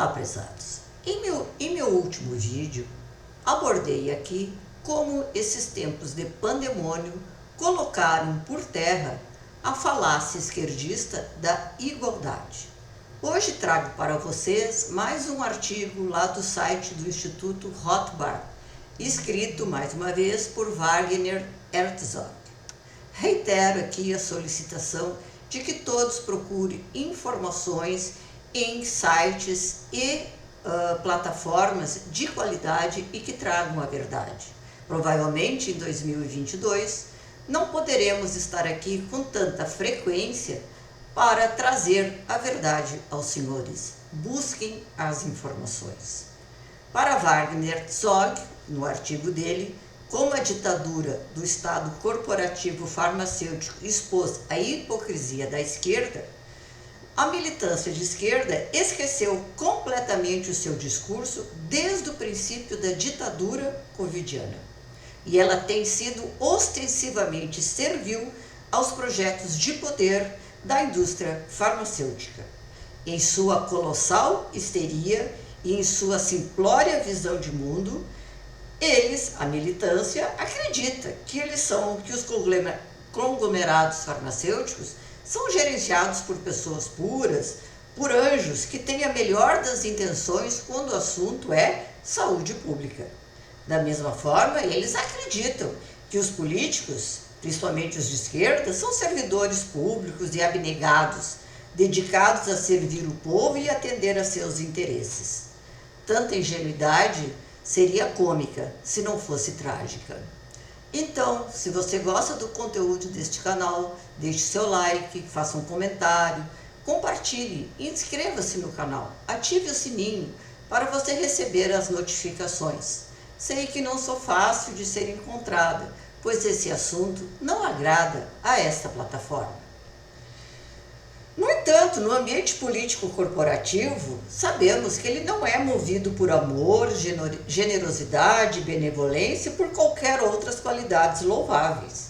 Olá, prezados! Em meu último vídeo, abordei aqui como esses tempos de pandemônio colocaram por terra a falácia esquerdista da igualdade. Hoje trago para vocês mais um artigo lá do site do Instituto Rothbard, escrito mais uma vez por Wagner Herzog. Reitero aqui a solicitação de que todos procurem informações em sites e plataformas de qualidade e que tragam a verdade. Provavelmente em 2022 não poderemos estar aqui com tanta frequência para trazer a verdade aos senhores. Busquem as informações. Para Wagner Herzog, no artigo dele, como a ditadura do Estado corporativo farmacêutico expôs a hipocrisia da esquerda, a militância de esquerda esqueceu completamente o seu discurso desde o princípio da ditadura covidiana. E ela tem sido ostensivamente servil aos projetos de poder da indústria farmacêutica. Em sua colossal histeria e em sua simplória visão de mundo, eles, a militância, acredita que os conglomerados farmacêuticos são gerenciados por pessoas puras, por anjos que têm a melhor das intenções quando o assunto é saúde pública. Da mesma forma, eles acreditam que os políticos, principalmente os de esquerda, são servidores públicos e abnegados, dedicados a servir o povo e atender a seus interesses. Tanta ingenuidade seria cômica se não fosse trágica. Então, se você gosta do conteúdo deste canal, deixe seu like, faça um comentário, compartilhe e inscreva-se no canal. Ative o sininho para você receber as notificações. Sei que não sou fácil de ser encontrada, pois esse assunto não agrada a esta plataforma. No entanto, no ambiente político corporativo, sabemos que ele não é movido por amor, generosidade, benevolência e por qualquer outras qualidades louváveis.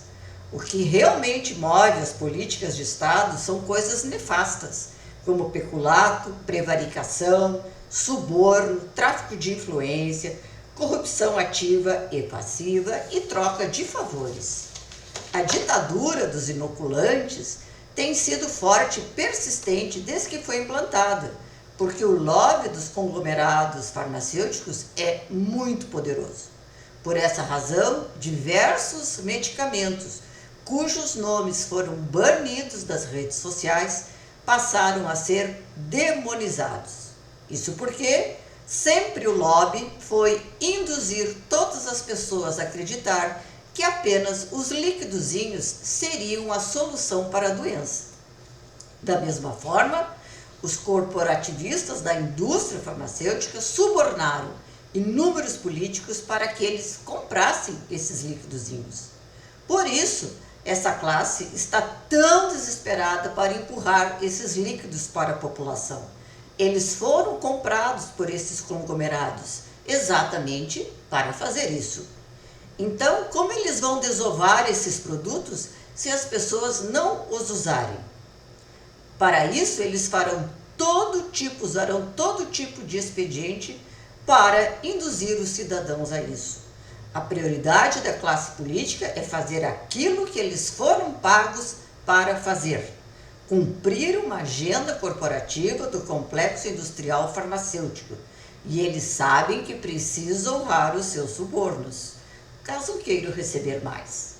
O que realmente move as políticas de Estado são coisas nefastas, como peculato, prevaricação, suborno, tráfico de influência, corrupção ativa e passiva e troca de favores. A ditadura dos inoculantes tem sido forte e persistente desde que foi implantada, porque o lobby dos conglomerados farmacêuticos é muito poderoso. Por essa razão, diversos medicamentos cujos nomes foram banidos das redes sociais passaram a ser demonizados. Isso porque sempre o lobby foi induzir todas as pessoas a acreditar que apenas os liquidozinhos seriam a solução para a doença. Da mesma forma, os corporativistas da indústria farmacêutica subornaram inúmeros políticos para que eles comprassem esses liquidozinhos. Por isso, essa classe está tão desesperada para empurrar esses líquidos para a população. Eles foram comprados por esses conglomerados exatamente para fazer isso. Então, como eles vão desovar esses produtos se as pessoas não os usarem? Para isso, eles usarão todo tipo de expediente para induzir os cidadãos a isso. A prioridade da classe política é fazer aquilo que eles foram pagos para fazer: cumprir uma agenda corporativa do complexo industrial farmacêutico. E eles sabem que precisam honrar os seus subornos, caso queiram receber mais.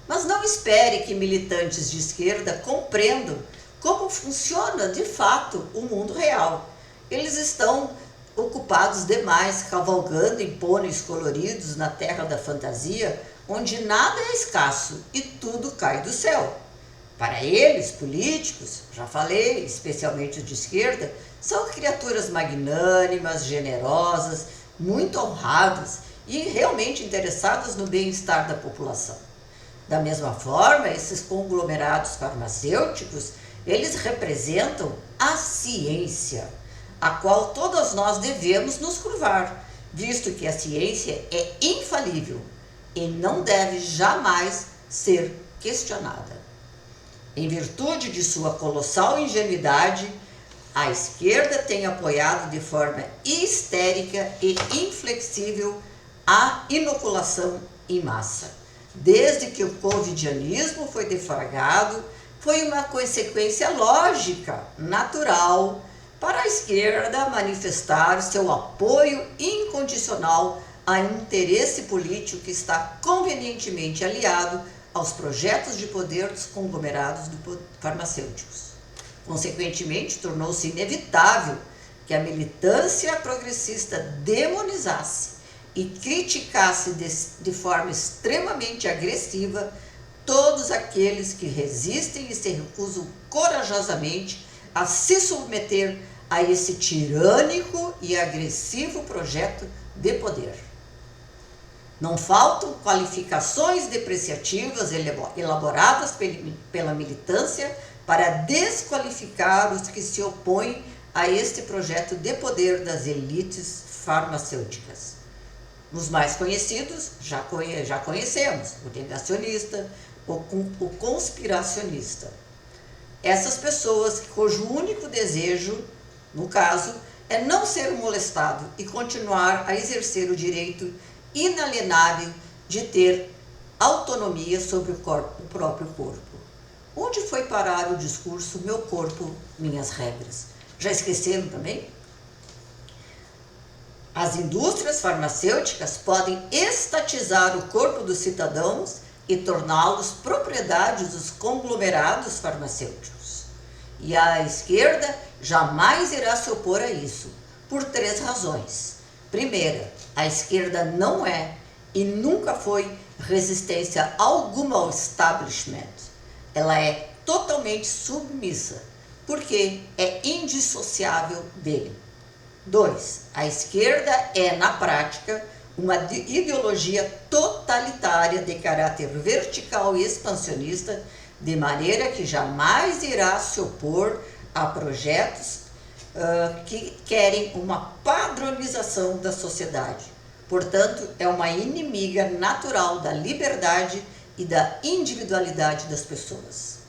Mas não espere que militantes de esquerda compreendam como funciona de fato o mundo real. Eles estão ocupados demais cavalgando em pôneis coloridos na terra da fantasia, onde nada é escasso e tudo cai do céu. Para eles, políticos, já falei, especialmente os de esquerda, são criaturas magnânimas, generosas, muito honradas e realmente interessados no bem-estar da população. Da mesma forma, esses conglomerados farmacêuticos, eles representam a ciência, a qual todos nós devemos nos curvar, visto que a ciência é infalível e não deve jamais ser questionada. Em virtude de sua colossal ingenuidade, A esquerda tem apoiado de forma histérica e inflexível a inoculação em massa. Desde que o covidianismo foi deflagrado, foi uma consequência lógica, natural, para a esquerda manifestar seu apoio incondicional a um interesse político que está convenientemente aliado aos projetos de poder dos conglomerados farmacêuticos. Consequentemente, tornou-se inevitável que a militância progressista demonizasse e criticasse de forma extremamente agressiva todos aqueles que resistem e se recusam corajosamente a se submeter a esse tirânico e agressivo projeto de poder. Não faltam qualificações depreciativas elaboradas pela militância para desqualificar os que se opõem a este projeto de poder das elites farmacêuticas. Os mais conhecidos já conhecemos, o negacionista, o conspiracionista. Essas pessoas cujo único desejo, no caso, é não ser molestado e continuar a exercer o direito inalienável de ter autonomia sobre o próprio corpo. Onde foi parar o discurso "meu corpo, minhas regras"? Já esqueceram também? As indústrias farmacêuticas podem estatizar o corpo dos cidadãos e torná-los propriedade dos conglomerados farmacêuticos. E a esquerda jamais irá se opor a isso, por 3 razões. Primeira, a esquerda não é e nunca foi resistência alguma ao establishment. Ela é totalmente submissa, porque é indissociável dele. 2. A esquerda é, na prática, uma ideologia totalitária de caráter vertical e expansionista, de maneira que jamais irá se opor a projetos que querem uma padronização da sociedade. Portanto, é uma inimiga natural da liberdade e da individualidade das pessoas.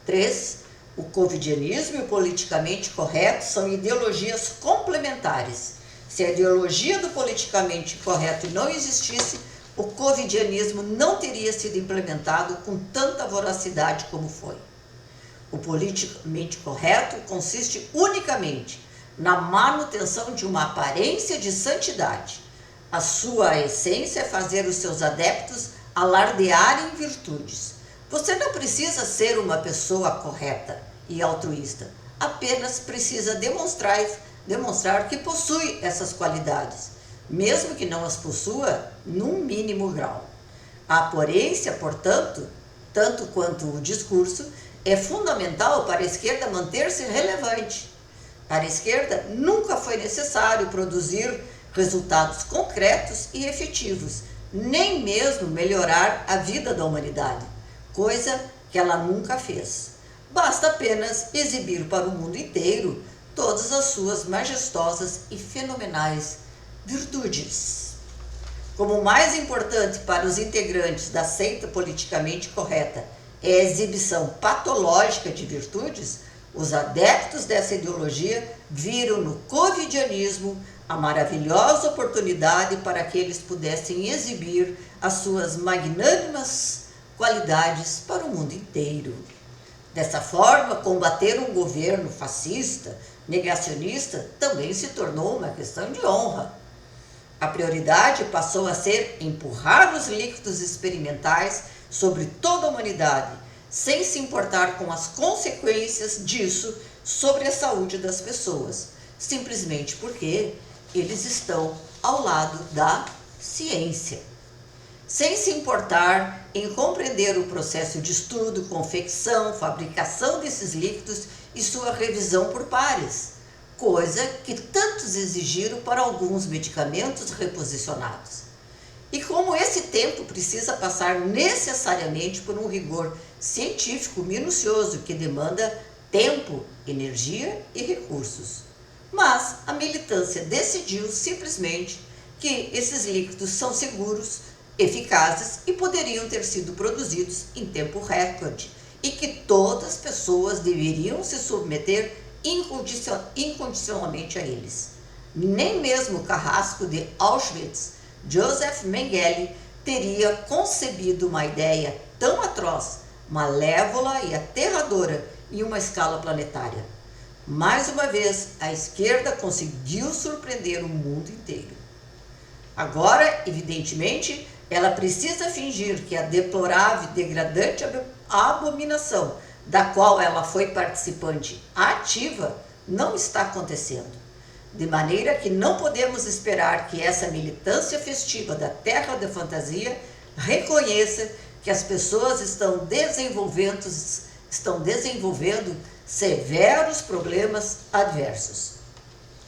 3. O covidianismo e o politicamente correto são ideologias complementares. Se a ideologia do politicamente correto não existisse, o covidianismo não teria sido implementado com tanta voracidade como foi. O politicamente correto consiste unicamente na manutenção de uma aparência de santidade. A sua essência é fazer os seus adeptos alardearem virtudes. Você não precisa ser uma pessoa correta e altruísta, apenas precisa demonstrar que possui essas qualidades, mesmo que não as possua num mínimo grau. A aparência, portanto, tanto quanto o discurso, é fundamental para a esquerda manter-se relevante. Para a esquerda, nunca foi necessário produzir resultados concretos e efetivos, nem mesmo melhorar a vida da humanidade, coisa que ela nunca fez. Basta apenas exibir para o mundo inteiro todas as suas majestosas e fenomenais virtudes. Como o mais importante para os integrantes da seita politicamente correta é a exibição patológica de virtudes, os adeptos dessa ideologia viram no covidianismo a maravilhosa oportunidade para que eles pudessem exibir as suas magnânimas qualidades para o mundo inteiro. Dessa forma, combater um governo fascista, negacionista, também se tornou uma questão de honra. A prioridade passou a ser empurrar os líquidos experimentais sobre toda a humanidade, sem se importar com as consequências disso sobre a saúde das pessoas, simplesmente porque eles estão ao lado da ciência. Sem se importar em compreender o processo de estudo, confecção, fabricação desses líquidos e sua revisão por pares, coisa que tantos exigiram para alguns medicamentos reposicionados. E como esse tempo precisa passar necessariamente por um rigor científico minucioso que demanda tempo, energia e recursos. Mas a militância decidiu simplesmente que esses líquidos são seguros, eficazes e poderiam ter sido produzidos em tempo recorde e que todas as pessoas deveriam se submeter incondicionalmente a eles. Nem mesmo o carrasco de Auschwitz, Joseph Mengele, teria concebido uma ideia tão atroz, malévola e aterradora em uma escala planetária. Mais uma vez, a esquerda conseguiu surpreender o mundo inteiro. Agora, evidentemente, ela precisa fingir que a deplorável e degradante abominação da qual ela foi participante ativa não está acontecendo. De maneira que não podemos esperar que essa militância festiva da terra da fantasia reconheça que as pessoas estão desenvolvendo severos problemas adversos.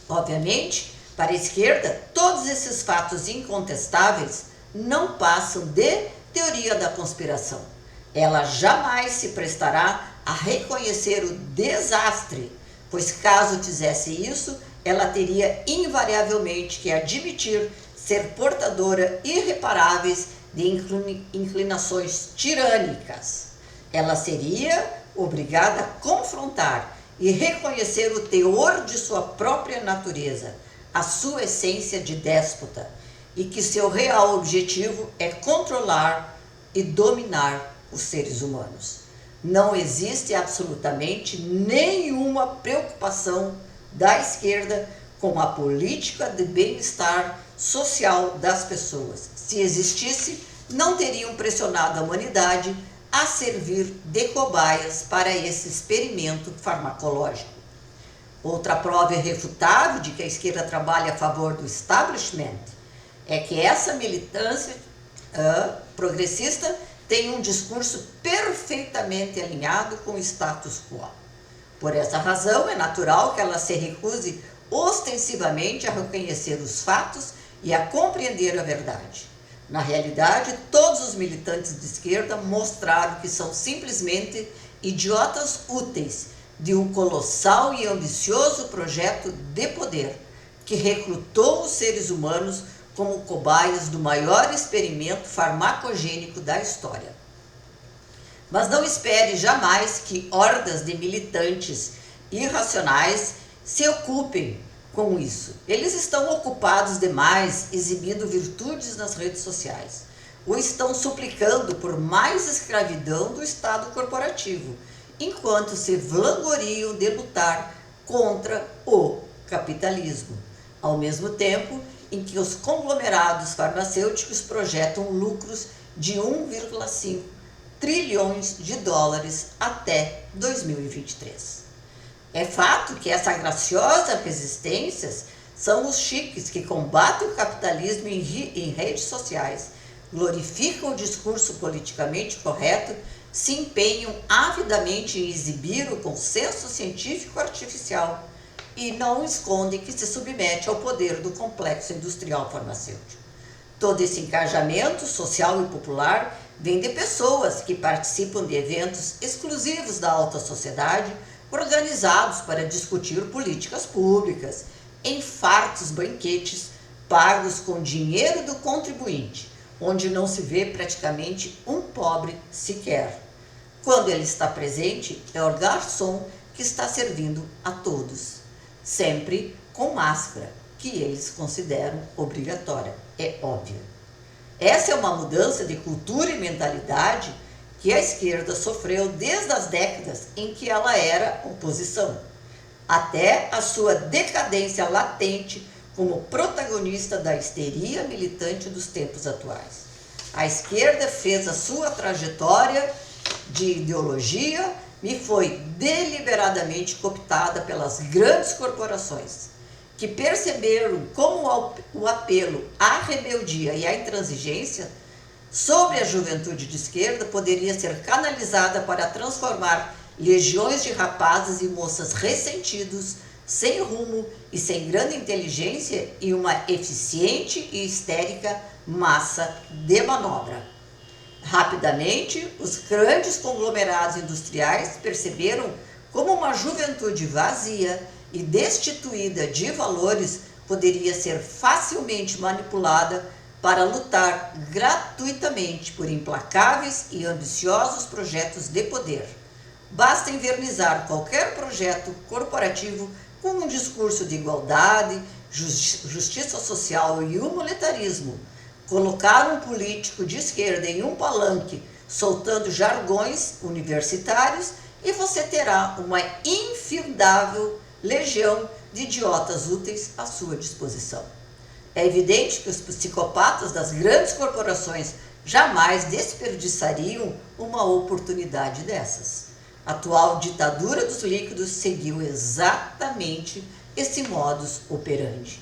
Obviamente, para a esquerda, todos esses fatos incontestáveis não passam de teoria da conspiração. Ela jamais se prestará a reconhecer o desastre, pois caso fizesse isso, ela teria invariavelmente que admitir ser portadora irreparáveis de inclinações tirânicas. Ela seria obrigada a confrontar e reconhecer o teor de sua própria natureza, a sua essência de déspota, e que seu real objetivo é controlar e dominar os seres humanos. Não existe absolutamente nenhuma preocupação da esquerda com a política de bem-estar social das pessoas. Se existisse, não teriam pressionado a humanidade a servir de cobaias para esse experimento farmacológico. Outra prova irrefutável de que a esquerda trabalha a favor do establishment é que essa militância progressista tem um discurso perfeitamente alinhado com o status quo. Por essa razão, é natural que ela se recuse ostensivamente a reconhecer os fatos e a compreender a verdade. Na realidade, todos os militantes de esquerda mostraram que são simplesmente idiotas úteis de um colossal e ambicioso projeto de poder que recrutou os seres humanos como cobaias do maior experimento farmacogênico da história. Mas não espere jamais que hordas de militantes irracionais se ocupem com isso. Eles estão ocupados demais exibindo virtudes nas redes sociais, ou estão suplicando por mais escravidão do Estado corporativo, enquanto se vangloriam de lutar contra o capitalismo, ao mesmo tempo em que os conglomerados farmacêuticos projetam lucros de 1,5 trilhões de dólares até 2023. É fato que essa graciosa resistência são os chiques que combatem o capitalismo em redes sociais, glorificam o discurso politicamente correto, se empenham avidamente em exibir o consenso científico artificial e não escondem que se submete ao poder do complexo industrial farmacêutico. Todo esse engajamento social e popular vem de pessoas que participam de eventos exclusivos da alta sociedade, organizados para discutir políticas públicas, em fartos banquetes pagos com dinheiro do contribuinte, onde não se vê praticamente um pobre sequer. Quando ele está presente, é o garçom que está servindo a todos, sempre com máscara, que eles consideram obrigatória, é óbvio. Essa é uma mudança de cultura e mentalidade que a esquerda sofreu desde as décadas em que ela era oposição, até a sua decadência latente como protagonista da histeria militante dos tempos atuais. A esquerda fez a sua trajetória de ideologia e foi deliberadamente cooptada pelas grandes corporações, que perceberam como o apelo à rebeldia e à intransigência sobre a juventude de esquerda poderia ser canalizada para transformar legiões de rapazes e moças ressentidos, sem rumo e sem grande inteligência em uma eficiente e histérica massa de manobra. Rapidamente, os grandes conglomerados industriais perceberam como uma juventude vazia e destituída de valores poderia ser facilmente manipulada para lutar gratuitamente por implacáveis e ambiciosos projetos de poder. basta invernizar qualquer projeto corporativo com um discurso de igualdade, justiça social e humanitarismo, colocar um político de esquerda em um palanque soltando jargões universitários e você terá uma infindável legião de idiotas úteis à sua disposição. É evidente que os psicopatas das grandes corporações jamais desperdiçariam uma oportunidade dessas. A atual ditadura dos líquidos seguiu exatamente esse modus operandi.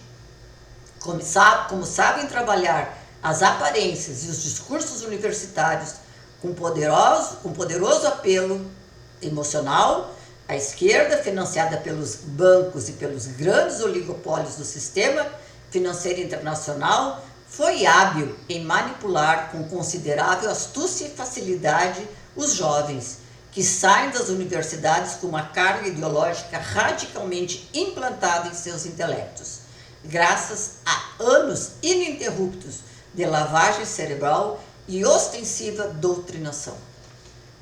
Como sabem trabalhar as aparências e os discursos universitários com poderoso apelo emocional, a esquerda, financiada pelos bancos e pelos grandes oligopólios do sistema financeiro internacional, foi hábil em manipular com considerável astúcia e facilidade os jovens que saem das universidades com uma carga ideológica radicalmente implantada em seus intelectos, graças a anos ininterruptos de lavagem cerebral e ostensiva doutrinação.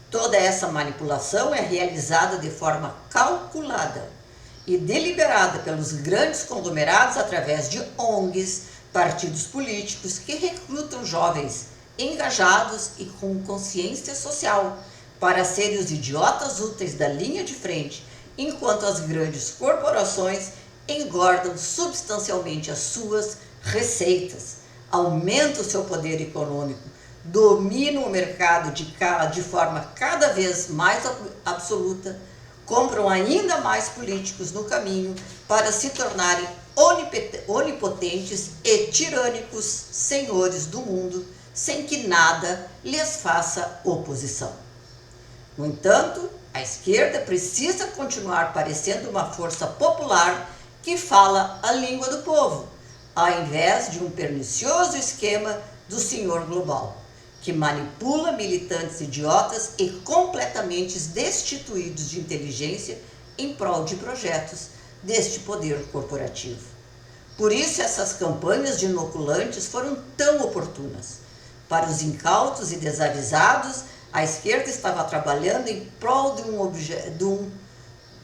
Toda essa manipulação é realizada de forma calculada e deliberada pelos grandes conglomerados através de ONGs, partidos políticos que recrutam jovens engajados e com consciência social para serem os idiotas úteis da linha de frente, enquanto as grandes corporações engordam substancialmente as suas receitas, aumentam o seu poder econômico, dominam o mercado de forma cada vez mais absoluta, compram ainda mais políticos no caminho para se tornarem onipotentes e tirânicos senhores do mundo, sem que nada lhes faça oposição. No entanto, a esquerda precisa continuar parecendo uma força popular que fala a língua do povo, ao invés de um pernicioso esquema do senhor global, que manipula militantes idiotas e completamente destituídos de inteligência em prol de projetos deste poder corporativo. Por isso essas campanhas de inoculantes foram tão oportunas. Para os incautos e desavisados, a esquerda estava trabalhando em prol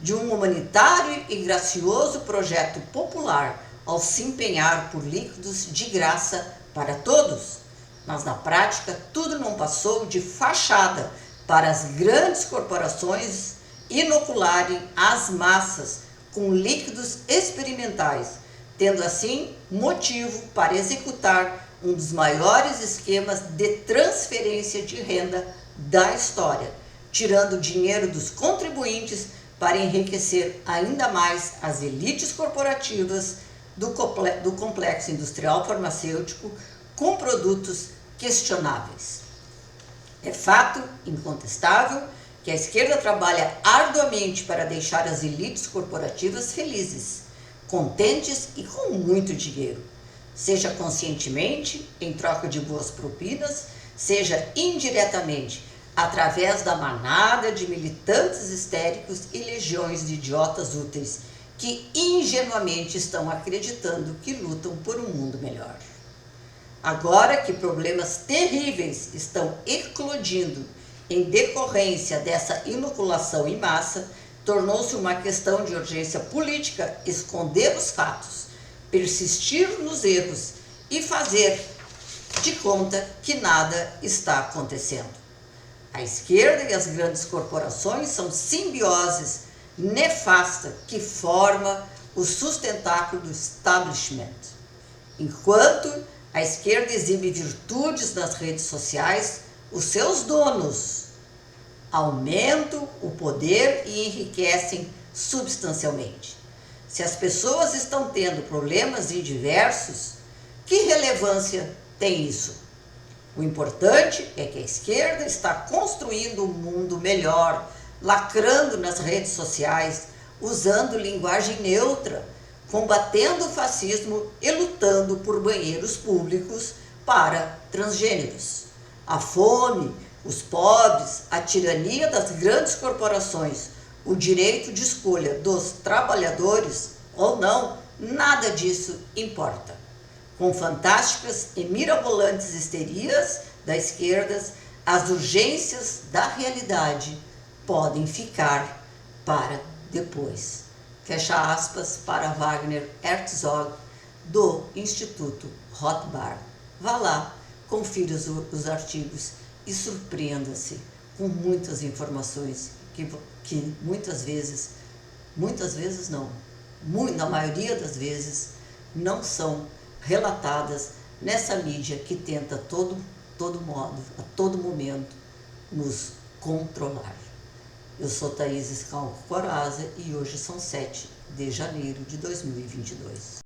de um humanitário e gracioso projeto popular ao se empenhar por líquidos de graça para todos. Mas na prática tudo não passou de fachada para as grandes corporações inocularem as massas com líquidos experimentais, tendo assim motivo para executar um dos maiores esquemas de transferência de renda da história, tirando dinheiro dos contribuintes para enriquecer ainda mais as elites corporativas do complexo industrial farmacêutico com produtos questionáveis. É fato incontestável que a esquerda trabalha arduamente para deixar as elites corporativas felizes, contentes e com muito dinheiro, seja conscientemente, em troca de boas propinas, seja indiretamente, através da manada de militantes histéricos e legiões de idiotas úteis que ingenuamente estão acreditando que lutam por um mundo melhor. Agora que problemas terríveis estão eclodindo em decorrência dessa inoculação em massa, tornou-se uma questão de urgência política esconder os fatos, persistir nos erros e fazer de conta que nada está acontecendo. A esquerda e as grandes corporações são simbioses nefasta que forma o sustentáculo do establishment. Enquanto a esquerda exibe virtudes nas redes sociais, os seus donos aumentam o poder e enriquecem substancialmente. Se as pessoas estão tendo problemas diversos, que relevância tem isso? O importante é que a esquerda está construindo um mundo melhor, lacrando nas redes sociais, usando linguagem neutra, combatendo o fascismo e lutando por banheiros públicos para transgêneros. A fome, os pobres, a tirania das grandes corporações, o direito de escolha dos trabalhadores ou não, nada disso importa. Com fantásticas e mirabolantes histerias da esquerda, as urgências da realidade podem ficar para depois. Fecha aspas para Wagner Herzog, do Instituto Rothbard. Vá lá, confira os artigos e surpreenda-se com muitas informações que muitas vezes não, na maioria das vezes, não são relatadas nessa mídia que tenta a todo momento, nos controlar. Eu sou Thaís Scalco Coraza e hoje são 7 de janeiro de 2022.